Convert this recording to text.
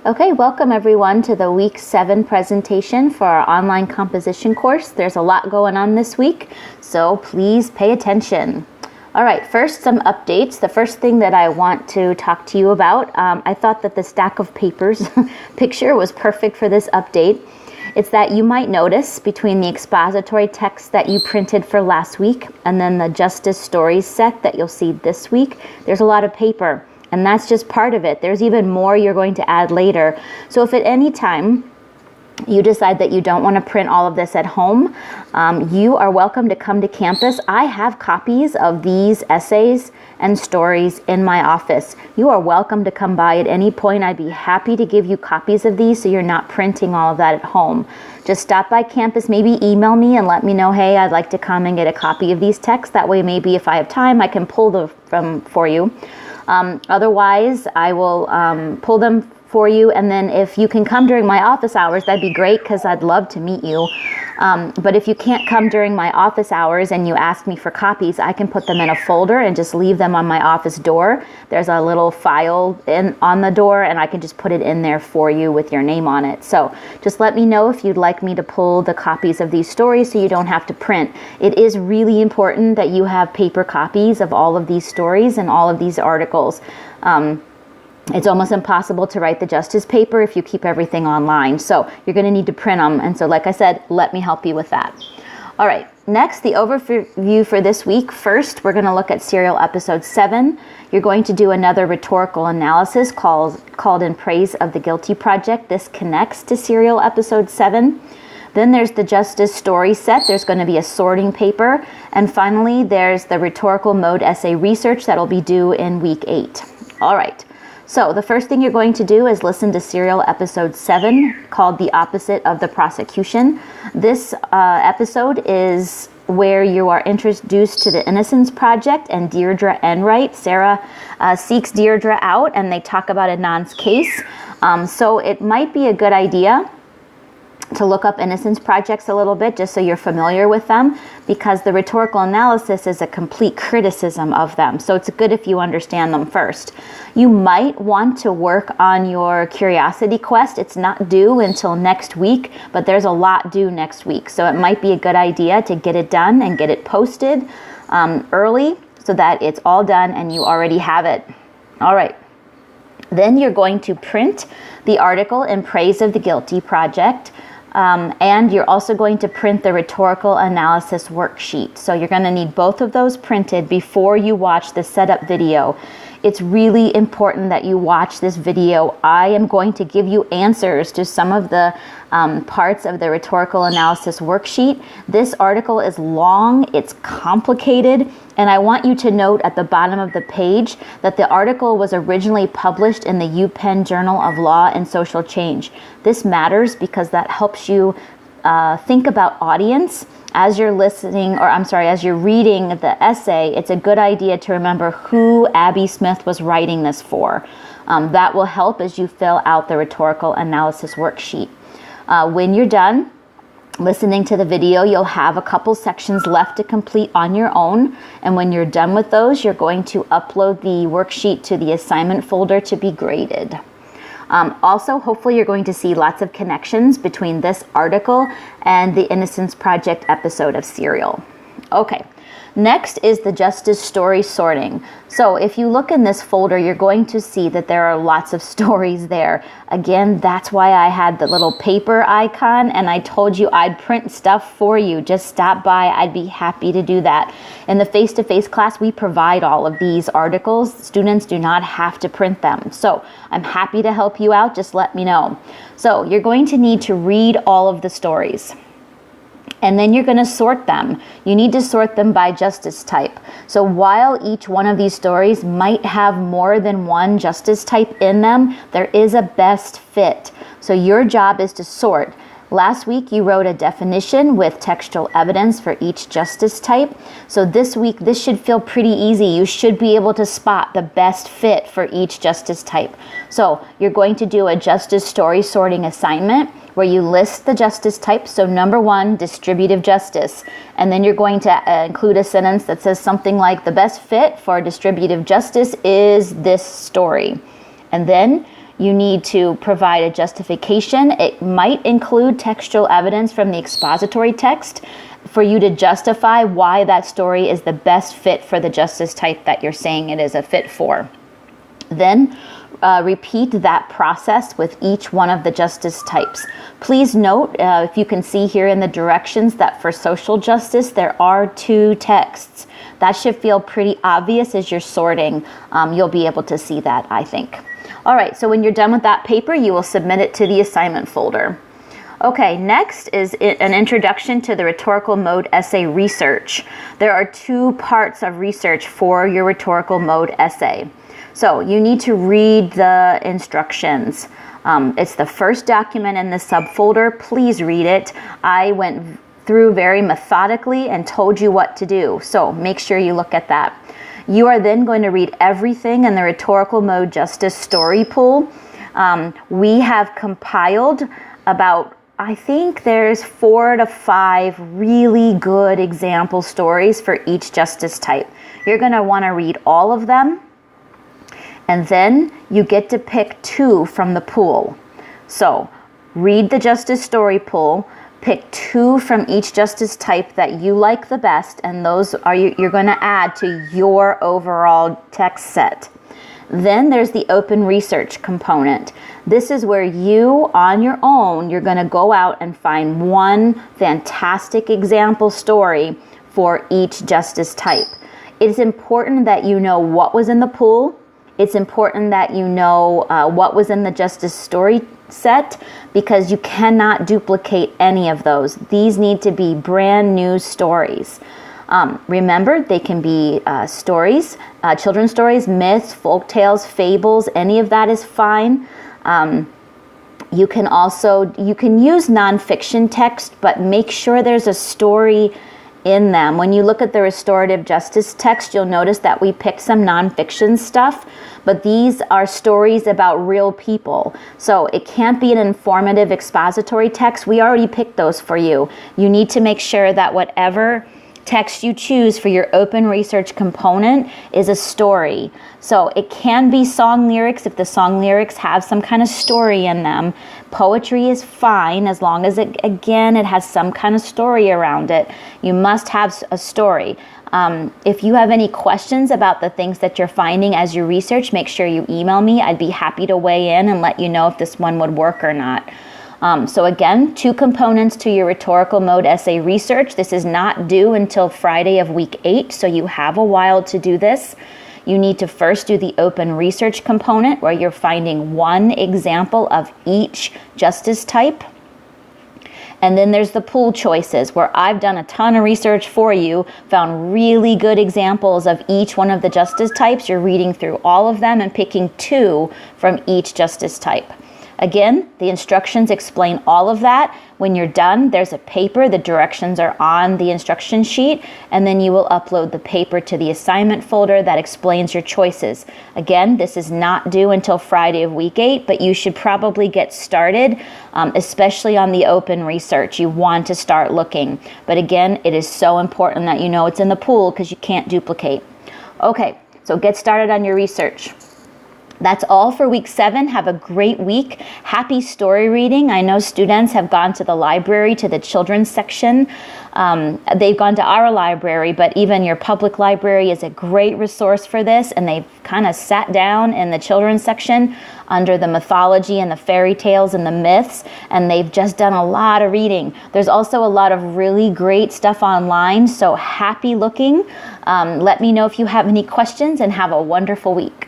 Okay, welcome everyone to the week 7 presentation for our online composition course. There's a lot going on this week, so please pay attention. All right, first some updates. The first thing that I want to talk to you about, I thought that the stack of papers picture was perfect for this update. It's that you might notice between the expository text that you printed for last week and then the Justice Stories set that you'll see this week, there's a lot of paper. And that's just part of it. There's even more you're going to add later. So if at any time you decide that you don't want to print all of this at home, you are welcome to come to campus. I have copies of these essays and stories in my office. You are welcome to come by at any point. I'd be happy to give you copies of these so you're not printing all of that at home. Just stop by campus, maybe email me and let me know, hey, I'd like to come and get a copy of these texts. That way maybe if I have time, I can pull them for you. Otherwise, I will pull them for you, and then if you can come during my office hours, that'd be great because I'd love to meet you. But if you can't come during my office hours and you ask me for copies, I can put them in a folder and just leave them on my office door. There's a little file on the door, and I can just put it in there for you with your name on it. So just let me know if you'd like me to pull the copies of these stories so you don't have to print. It is really important that you have paper copies of all of these stories and all of these articles. It's almost impossible to write the justice paper if you keep everything online. So you're going to need to print them. And so like I said, let me help you with that. All right, next, the overview for this week. First, we're going to look at Serial Episode 7. You're going to do another rhetorical analysis called In Praise of the Guilty Project. This connects to Serial Episode 7. Then there's the Justice Story set. There's going to be a sorting paper. And finally, there's the rhetorical mode essay research that'll be due in week 8. All right. So the first thing you're going to do is listen to Serial Episode 7 called The Opposite of the Prosecution. This episode is where you are introduced to the Innocence Project and Deirdre Enright. Sarah seeks Deirdre out and they talk about Adnan's case. So it might be a good idea to look up Innocence Projects a little bit just so you're familiar with them, because the rhetorical analysis is a complete criticism of them. So it's good if you understand them first. You might want to work on your curiosity quest. It's not due until next week, but there's a lot due next week. So it might be a good idea to get it done and get it posted early so that it's all done and you already have it. All right. Then you're going to print the article In Praise of the Guilty Project. And you're also going to print the rhetorical analysis worksheet. So you're going to need both of those printed before you watch the setup video. It's really important that you watch this video. I am going to give you answers to some of the parts of the rhetorical analysis worksheet. This article is long, it's complicated, and I want you to note at the bottom of the page that the article was originally published in the UPenn Journal of Law and Social Change. This matters because that helps you think about audience. As you're listening, as you're reading the essay, it's a good idea to remember who Abby Smith was writing this for. That will help as you fill out the rhetorical analysis worksheet. When you're done listening to the video, you'll have a couple sections left to complete on your own. And when you're done with those, you're going to upload the worksheet to the assignment folder to be graded. Also, hopefully you're going to see lots of connections between this article and the Innocence Project episode of Serial. Okay, next is the Justice Story sorting. So if you look in this folder, you're going to see that there are lots of stories there. Again, that's why I had the little paper icon and I told you I'd print stuff for you. Just stop by, I'd be happy to do that. In the face-to-face class, we provide all of these articles. Students do not have to print them. So I'm happy to help you out, just let me know. So you're going to need to read all of the stories. And then you're going to sort them. You need to sort them by justice type. So while each one of these stories might have more than one justice type in them, there is a best fit. So your job is to sort. Last week, you wrote a definition with textual evidence for each justice type. So this week, this should feel pretty easy. You should be able to spot the best fit for each justice type. So you're going to do a justice story sorting assignment where you list the justice type. So number 1, distributive justice. And then you're going to include a sentence that says something like, the best fit for distributive justice is this story. And then You need to provide a justification. It might include textual evidence from the expository text for you to justify why that story is the best fit for the justice type that you're saying it is a fit for. Then repeat that process with each one of the justice types. Please note, if you can see here in the directions, that for social justice, there are 2 texts. That should feel pretty obvious as you're sorting. You'll be able to see that, I think. All right, so when you're done with that paper, you will submit it to the assignment folder. Okay, next is an introduction to the rhetorical mode essay research. There are 2 parts of research for your rhetorical mode essay. So you need to read the instructions. It's the first document in the subfolder. Please read it. I went through very methodically and told you what to do. So make sure you look at that. You are then going to read everything in the rhetorical mode justice story pool. We have compiled about, I think there's 4 to 5 really good example stories for each justice type. You're going to want to read all of them. And then you get to pick 2 from the pool. So read the justice story pool, pick 2 from each justice type that you like the best, and those are you're going to add to your overall text set. Then there's the open research component. This is where you, on your own, you're going to go out and find one fantastic example story for each justice type. It is important that you know what was in the pool. It's important that you know what was in the justice story set, because you cannot duplicate any of those. These need to be brand new stories. Remember, they can be stories, children's stories, myths, folk tales, fables, any of that is fine. You can use nonfiction text, but make sure there's a story in them. When you look at the restorative justice text, you'll notice that we picked some nonfiction stuff, but these are stories about real people. So it can't be an informative expository text. We already picked those for you. You need to make sure that whatever text you choose for your open research component is a story. So it can be song lyrics if the song lyrics have some kind of story in them. Poetry is fine as long as it has some kind of story around it. You must have a story. If you have any questions about the things that you're finding as you research, make sure you email me. I'd be happy to weigh in and let you know if this one would work or not. So again, 2 components to your rhetorical mode essay research. This is not due until Friday of week 8, so you have a while to do this. You need to first do the open research component, where you're finding one example of each justice type. And then there's the pool choices, where I've done a ton of research for you, found really good examples of each one of the justice types. You're reading through all of them and picking 2 from each justice type. Again, the instructions explain all of that. When you're done, there's a paper. The directions are on the instruction sheet, and then you will upload the paper to the assignment folder that explains your choices. Again, this is not due until Friday of week 8, but you should probably get started, especially on the open research. You want to start looking. But again, it is so important that you know it's in the pool, because you can't duplicate. Okay, so get started on your research. That's all for week 7. Have a great week. Happy story reading. I know students have gone to the library, to the children's section. They've gone to our library, but even your public library is a great resource for this, and they've kind of sat down in the children's section under the mythology and the fairy tales and the myths, and they've just done a lot of reading. There's also a lot of really great stuff online, so happy looking. Let me know if you have any questions, and have a wonderful week.